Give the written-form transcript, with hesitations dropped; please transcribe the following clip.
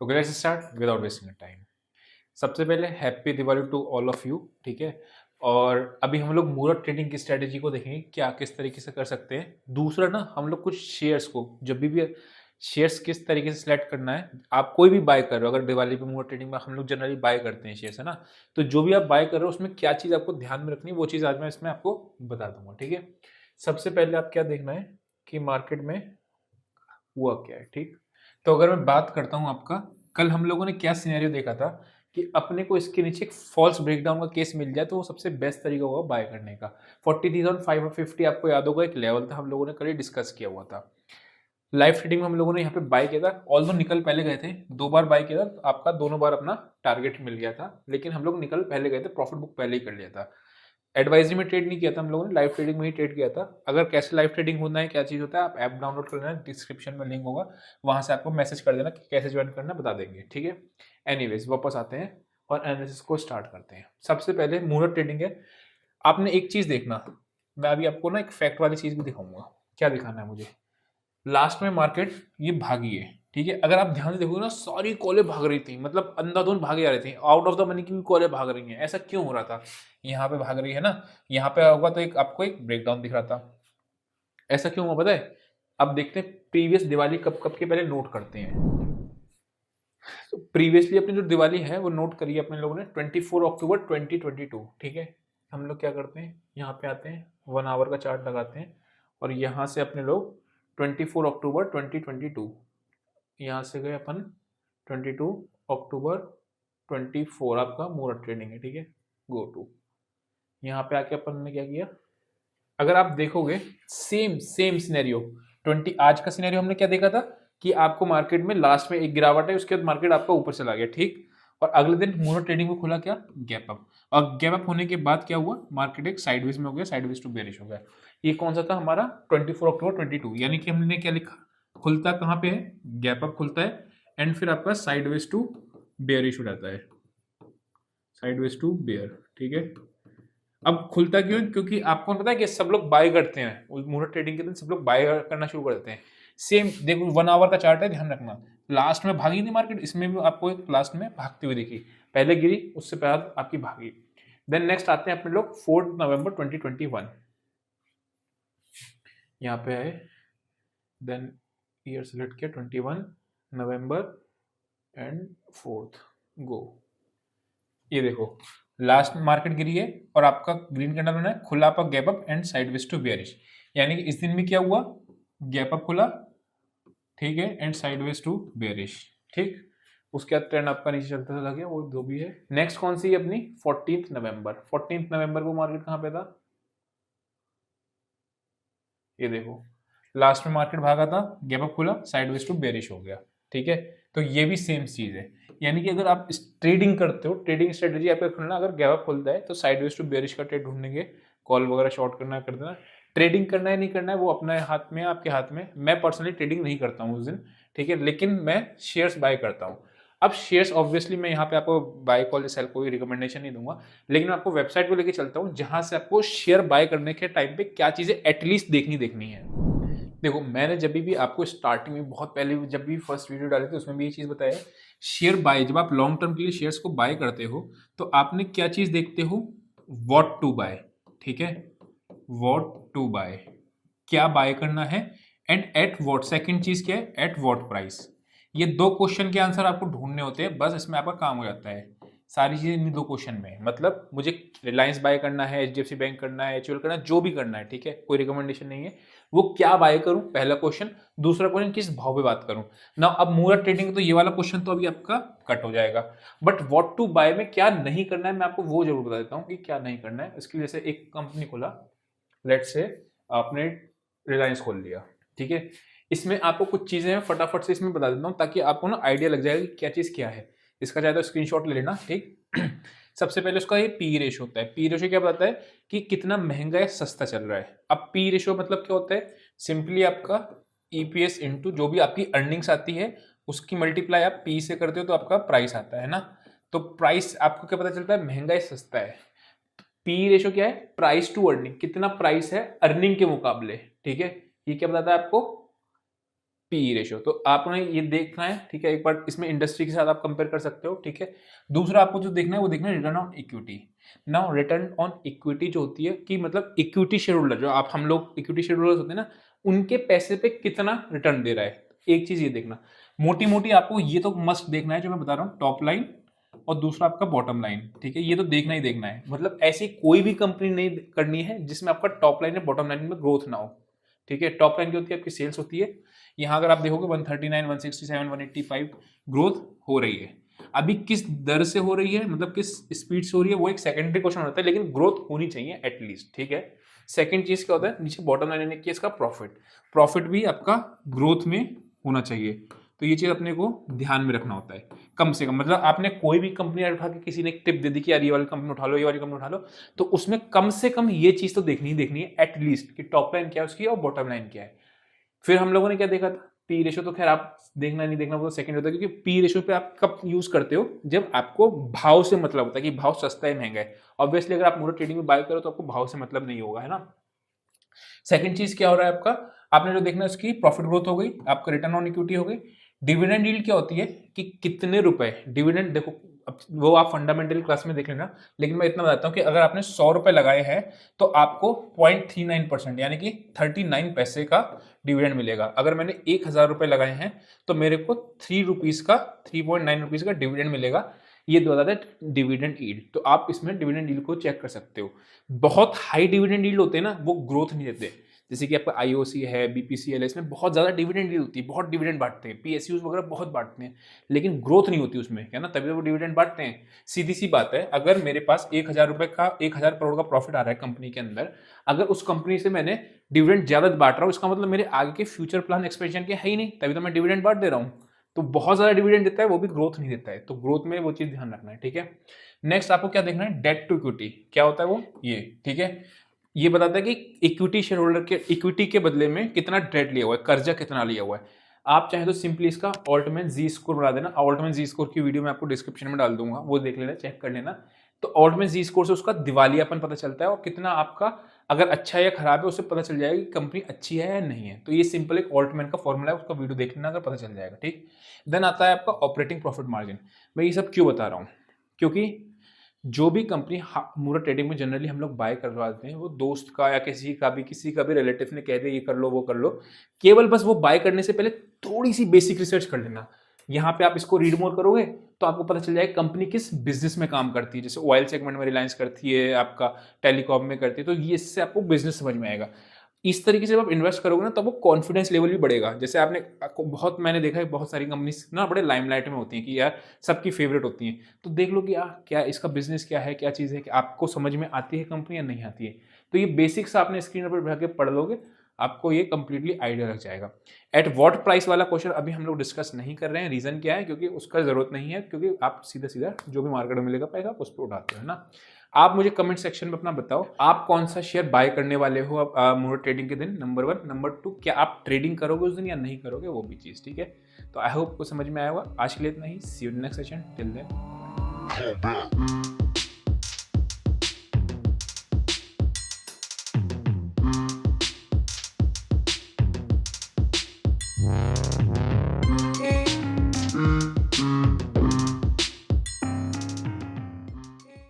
Okay, let's start without wasting time. सबसे पहले happy Diwali to all of you, ठीक है। और अभी हम लोग मुहूर्त ट्रेडिंग की स्ट्रेटेजी को देखेंगे, क्या किस तरीके से कर सकते हैं। दूसरा ना, हम लोग कुछ शेयर्स को, जब भी शेयर्स किस तरीके से सिलेक्ट करना है। आप कोई भी बाय कर रहे हो, अगर दिवाली पे मुहूर्त ट्रेडिंग में हम लोग जनरली बाय करते हैं शेयर्स, है ना। तो जो भी आप बाय कर रहे हो उसमें क्या चीज़ आपको ध्यान में रखनी है, वो चीज़ आज मैं इसमें आपको बता दूंगा, ठीक है। सबसे पहले आप क्या देखना है कि मार्केट में हुआ क्या है, ठीक। तो अगर मैं बात करता हूं आपका, कल हम लोगों ने क्या सिनेरियो देखा था कि अपने को इसके नीचे एक फॉल्स ब्रेकडाउन का केस मिल जाए तो वो सबसे बेस्ट तरीका होगा बाय करने का। 40,550 आपको याद होगा, एक लेवल था, हम लोगों ने कल डिस्कस किया हुआ था। लाइव ट्रेडिंग में हम लोगों ने यहाँ पे बाय किया था, ऑल्दो निकल पहले गए थे, 2 बार बाय किया था, तो आपका दोनों बार अपना टारगेट मिल गया था, लेकिन हम लोग निकल पहले गए थे, प्रॉफिट बुक पहले ही कर लिया था। एडवाइजरी में ट्रेड नहीं किया था हम लोगों ने, लाइव ट्रेडिंग में ही ट्रेड किया था। अगर कैसे लाइव ट्रेडिंग होना है, क्या चीज़ होता है, आप ऐप डाउनलोड कर लेना, डिस्क्रिप्शन में लिंक होगा, वहां से आपको मैसेज कर देना कि कैसे ज्वाइन करना, बता देंगे, ठीक है। एनीवेज वापस आते हैं और एनालिसिस को स्टार्ट करते हैं। सबसे पहले मुहूर्त ट्रेडिंग है। आपने एक चीज देखना, मैं अभी आपको ना एक फैक्ट वाली चीज भी दिखाऊंगा। क्या दिखाना है मुझे, लास्ट में मार्केट ये भागी है, ठीक है। अगर आप ध्यान से देखोगे ना, सारी कॉलें भाग रही थी, मतलब अंधाधुंध भागे जा रही थी, आउट ऑफ द मनी की भी कॉलें भाग रही हैं। ऐसा क्यों हो रहा था, यहाँ पे भाग रही है ना, यहाँ पे होगा तो एक आपको एक ब्रेकडाउन दिख रहा था। ऐसा क्यों हुआ पता है। अब देखते हैं प्रीवियस दिवाली कब कब के, पहले नोट करते हैं। तो प्रीवियसली अपनी जो दिवाली है वो नोट करी है अपने लोगों ने, 24 अक्टूबर 2022, ठीक है। हम लोग क्या करते हैं, यहाँ पे आते हैं, 1 आवर का चार्ट लगाते हैं, और यहाँ से अपने लोग 24 अक्टूबर 2022, यहाँ से गए अपन 22 अक्टूबर 24 आपका मुहूर्त ट्रेडिंग है, ठीक है। गो टू, यहाँ पे आके अपन ने क्या किया, अगर आप देखोगे सेम सेम सिनेरियो, आज का सिनेरियो हमने क्या देखा था कि आपको मार्केट में लास्ट में एक गिरावट है, उसके बाद मार्केट आपका ऊपर चला गया, ठीक। और अगले दिन मुहूर्त ट्रेडिंग में खुला क्या, गैप अप। और गैप अप होने के बाद क्या हुआ, मार्केट एक साइडवेज में हो गया, साइडवेज टू बेरिश हो गया। ये कौन सा था हमारा, 24 अक्टूबर 22, यानी कि हमने क्या लिखा, खुलता कहाँ पे है, गैप अप खुलता है, एंड फिर आपका साइडवेज टू बेयरिश हो जाता है, साइडवेज टू बेयर, ठीक है। अब खुलता क्यों है? क्योंकि आपको पता है कि सब लोग बाय करते हैं, मुहूर्त ट्रेडिंग के दिन सब लोग बाय करना शुरू कर देते हैं। सेम देखो, 1 आवर का चार्ट है, ध्यान रखना। लास्ट में भागी नहीं मार्केट, इसमें भी आपको एक लास्ट में भागती हुई दिखी, पहले गिरी, उससे पहले आपकी भागी। देन नेक्स्ट आते हैं अपने लोग 4 नवंबर 2021, यहाँ पे आए, देन ईयर सेलेक्ट किया 21 नवंबर एंड 4th, गो। ये देखो, लास्ट में मार्केट गिरी है और आपका ग्रीन कैंडल बना है, खुला आपका gap up and sideways to bearish, यानी कि इस दिन भी क्या हुआ, गैप अप खुला, ठीक है, एंड साइडवेज टू बेयरिश, ठीक। उसके बाद ट्रेंड आपका नीचे चलता चला गया, वो जो भी है। नेक्स्ट कौन सी है अपनी, 14 नवंबर, 14 नवंबर को मार्केट कहाँ पे था, ये देखो, लास्ट में मार्केट भागा था, गैप अप खुला, साइडवेज टू बेरिश हो गया, ठीक है। तो ये भी सेम चीज है, यानी कि अगर आप ट्रेडिंग करते हो, ट्रेडिंग स्ट्रेटेजी आपका खुलना, अगर गैप अप खुलता है तो साइडवेज टू बेरिश का ट्रेड ढूंढेंगे, कॉल वगैरह शॉर्ट करना कर देना। ट्रेडिंग करना है नहीं करना है वो अपने हाथ में, आपके हाथ में। मैं पर्सनली ट्रेडिंग नहीं करता हूँ उस दिन, ठीक है, लेकिन मैं शेयर्स बाय करता हूँ। अब शेयर्स ऑब्वियसली मैं यहाँ पे आपको बाय कॉल या सेल कोई रिकमेंडेशन नहीं दूंगा, लेकिन मैं आपको वेबसाइट पे लेके चलता हूँ जहां से आपको शेयर बाय करने के टाइम पे क्या चीजें एटलीस्ट देखनी है। देखो, मैंने जब भी आपको स्टार्टिंग में बहुत पहले जब भी फर्स्ट वीडियो डाली थी उसमें भी ये चीज बताया, शेयर बाय, जब आप लॉन्ग टर्म के लिए शेयर्स को बाय करते हो तो आपने क्या चीज देखते हो, व्हाट टू बाय, ठीक है, व्हाट टू बाय, क्या बाय करना है, एंड एट व्हाट, सेकंड चीज क्या है, एट व्हाट प्राइस। ये 2 क्वेश्चन के आंसर आपको ढूंढने होते हैं, बस इसमें आपका काम हो जाता है। सारी चीजें इन 2 क्वेश्चन में है। मतलब मुझे रिलायंस बाय करना है, एचडीएफसी बैंक करना है, एचयूएल करना है, जो भी करना है, ठीक है, कोई रिकमेंडेशन नहीं है। वो क्या बाय करूं, पहला क्वेश्चन। दूसरा क्वेश्चन, किस भाव पे बात करूं ना। अब मुहूर्त ट्रेडिंग तो ये वाला क्वेश्चन तो अभी आपका कट हो जाएगा, बट व्हाट टू बाय में क्या नहीं करना है मैं आपको वो जरूर बता देता हूं कि क्या नहीं करना है। इसकी जैसे एक कंपनी खोला, लेट्स से आपने रिलायंस खोल लिया, ठीक है, इसमें आपको कुछ चीजें फटाफट से इसमें बता देता हूँ ताकि आपको ना आइडिया लग जाएगा कि क्या चीज क्या है। इसका चाहे तो स्क्रीनशॉट ले लेना, ठीक। सबसे पहले उसका ये पी रेशो होता है। पी रेशो क्या बताता है कि कितना महंगा या सस्ता चल रहा है। अब पी रेशो मतलब क्या होता है, सिंपली आपका ईपीएस इंटू जो भी आपकी अर्निंग्स आती है उसकी मल्टीप्लाई आप पी से करते हो तो आपका प्राइस आता है ना। तो प्राइस आपको क्या पता चलता है, महंगा या सस्ता है। पी रेशो क्या है, प्राइस टू अर्निंग, कितना प्राइस है अर्निंग के मुकाबले, ठीक है। ये क्या बताता है आपको, पी रेशियो। तो आपने ये देखना है, ठीक है, एक बार इसमें इंडस्ट्री के साथ आप कंपेयर कर सकते हो, ठीक है। दूसरा आपको जो देखना है वो देखना है return on equity. Now return on equity जो होती है कि मतलब इक्विटी शेयर होल्डर, जो आप हम लोग इक्विटी शेयर होल्डर्स होते हैं ना, उनके पैसे पे कितना रिटर्न दे रहा है। एक चीज ये देखना, मोटी मोटी आपको ये तो मस्ट देखना है जो मैं बता रहा हूँ, टॉप लाइन और दूसरा आपका बॉटम लाइन, ठीक है। ये तो देखना ही देखना है, मतलब ऐसी कोई भी कंपनी नहीं करनी है जिसमें आपका टॉप लाइन या बॉटम लाइन में ग्रोथ ना हो, ठीक है। टॉप लाइन की होती है आपकी सेल्स होती है, यहाँ अगर आप देखोगे 139, 167, 185 ग्रोथ हो रही है। अभी किस दर से हो रही है, मतलब किस स्पीड से हो रही है, वो एक सेकेंडरी क्वेश्चन होता है, लेकिन ग्रोथ होनी चाहिए एटलीस्ट, ठीक है। सेकंड चीज क्या होता है, नीचे बॉटम लाइन की इसका प्रॉफिट भी आपका ग्रोथ में होना चाहिए। तो ये चीज अपने को ध्यान में रखना होता है कम से कम। मतलब आपने कोई भी कंपनी उठा के किसी ने एक टिप दे दी कि यार ये वाली कंपनी उठा लो, ये वाली कंपनी उठा लो, तो उसमें कम से कम ये चीज तो देखनी ही देखनी है एटलीस्ट कि टॉप लाइन क्या है उसकी और बॉटम लाइन क्या है। फिर हम लोगों ने क्या देखा था, पी रेशो, तो खैर आप देखना नहीं देखना वो सेकंड होता है, क्योंकि पी रेशो पे आप कब यूज करते हो, जब आपको भाव से मतलब होता है कि भाव सस्ता है महंगा है। ऑब्वियसली अगर आप मोटर ट्रेडिंग में बाय करो तो आपको भाव से मतलब नहीं होगा, है ना। सेकंड चीज क्या हो रहा है आपका, आपने जो देखना है उसकी प्रॉफिट ग्रोथ हो गई, आपका रिटर्न ऑन इक्विटी हो गई। डिविडेंड यील्ड क्या होती है कि कितने रुपए डिविडेंड, देखो अब वो आप फंडामेंटल क्लास में देख लेना, लेकिन मैं इतना बताता हूँ कि अगर आपने 100 रुपए लगाए हैं तो आपको 0.39% यानी कि 39 पैसे का डिविडेंड मिलेगा। अगर मैंने 1000 रुपए लगाए हैं तो मेरे को 3.9 रुपीज का डिविडेंड मिलेगा। ये दो बताते हैं डिविडेंड यील्ड। तो आप इसमें डिविडेंड यील्ड को चेक कर सकते हो। बहुत हाई डिविडेंड यील्ड होते हैं ना, वो ग्रोथ नहीं देते। जैसे कि आपका आईओसी है, बीपीसीएल है, इसमें बहुत ज्यादा डिविडेंड यील्ड होती है, बहुत डिविडेंड बांटते हैं, पीएसयूज वगैरह बहुत बांटते हैं, लेकिन ग्रोथ नहीं होती उसमें, है ना, तभी तो वो डिविडेंड बांटते हैं। सीधी सी बात है, अगर मेरे पास 1000 रुपए का 1000 करोड़ का प्रॉफिट आ रहा है कंपनी के अंदर, अगर उस कंपनी से मैंने डिविडेंड ज्यादा बांट रहा हूँ, इसका मतलब मेरे आगे के फ्यूचर प्लान एक्सपेंशन के है ही नहीं, तभी तो मैं डिविडेंड बांट दे रहा हूँ। तो बहुत ज्यादा डिविडेंड देता है वो भी ग्रोथ नहीं देता है, तो ग्रोथ में वो चीज ध्यान रखना है, ठीक है। नेक्स्ट आपको क्या देखना है, डेट टू इक्विटी क्या होता है वो, ये ठीक है। ये बताता है कि इक्विटी शेयर होल्डर के इक्विटी के बदले में कितना डेट लिया हुआ है, कर्जा कितना लिया हुआ है। आप चाहे तो सिंपली इसका ऑल्टमैन जी स्कोर बना देना। ऑल्टमैन जी स्कोर की वीडियो मैं आपको डिस्क्रिप्शन में डाल दूंगा, वो देख लेना, चेक कर लेना। तो ऑल्टमैन जी स्कोर से उसका दिवालियापन पता चलता है और कितना आपका अगर अच्छा है या खराब है उससे पता चल जाएगा कि कंपनी अच्छी है या नहीं है। तो ये सिंपल एक ऑल्टमैन का फॉर्मूला है, उसका वीडियो देख लेना, अगर पता चल जाएगा, ठीक। देन आता है आपका ऑपरेटिंग प्रॉफिट मार्जिन। मैं ये सब क्यों बता रहा हूँ, क्योंकि जो भी कंपनी मूरा ट्रेडिंग में जनरली हम लोग बाय करवाते हैं, वो दोस्त का या किसी का भी रिलेटिव ने कह दिया ये कर लो वो कर लो, केवल बस वो बाय करने से पहले थोड़ी सी बेसिक रिसर्च कर लेना। यहाँ पे आप इसको रीड मोर करोगे तो आपको पता चल जाएगा कंपनी किस बिजनेस में काम करती है। जैसे ऑयल सेगमेंट में रिलायंस करती है, आपका टेलीकॉम में करती है, तो ये इससे आपको बिजनेस समझ में आएगा। इस तरीके से जब आप इन्वेस्ट करोगे ना, तब वो कॉन्फिडेंस लेवल भी बढ़ेगा। जैसे आपने बहुत मैंने देखा है बहुत सारी कंपनीज ना बड़े लाइमलाइट में होती हैं कि यार सबकी फेवरेट होती हैं, तो देख लो कि यार क्या इसका बिजनेस क्या है, क्या चीज़ है, कि आपको समझ में आती है कंपनी या नहीं आती है। तो ये बेसिक्स आपने स्क्रीन पर बैठ के पढ़ लोगे, आपको ये कंप्लीटली आइडिया लग जाएगा। एट व्हाट प्राइस वाला क्वेश्चन अभी हम लोग डिस्कस नहीं कर रहे हैं। रीजन क्या है, क्योंकि उसका जरूरत नहीं है, क्योंकि आप सीधा सीधा जो भी मार्केट में मिलेगा पैसा आप उस पर उठाते हो, है ना। आप मुझे कमेंट सेक्शन में अपना बताओ आप कौन सा शेयर बाय करने वाले हो अब मूरा ट्रेडिंग के दिन, नंबर 1। नंबर 2, क्या आप ट्रेडिंग करोगे उस दिन या नहीं करोगे, वो भी चीज़, ठीक है। तो आई होप को समझ में आया होगा। आज के लिए इतना ही, see you next session, till then.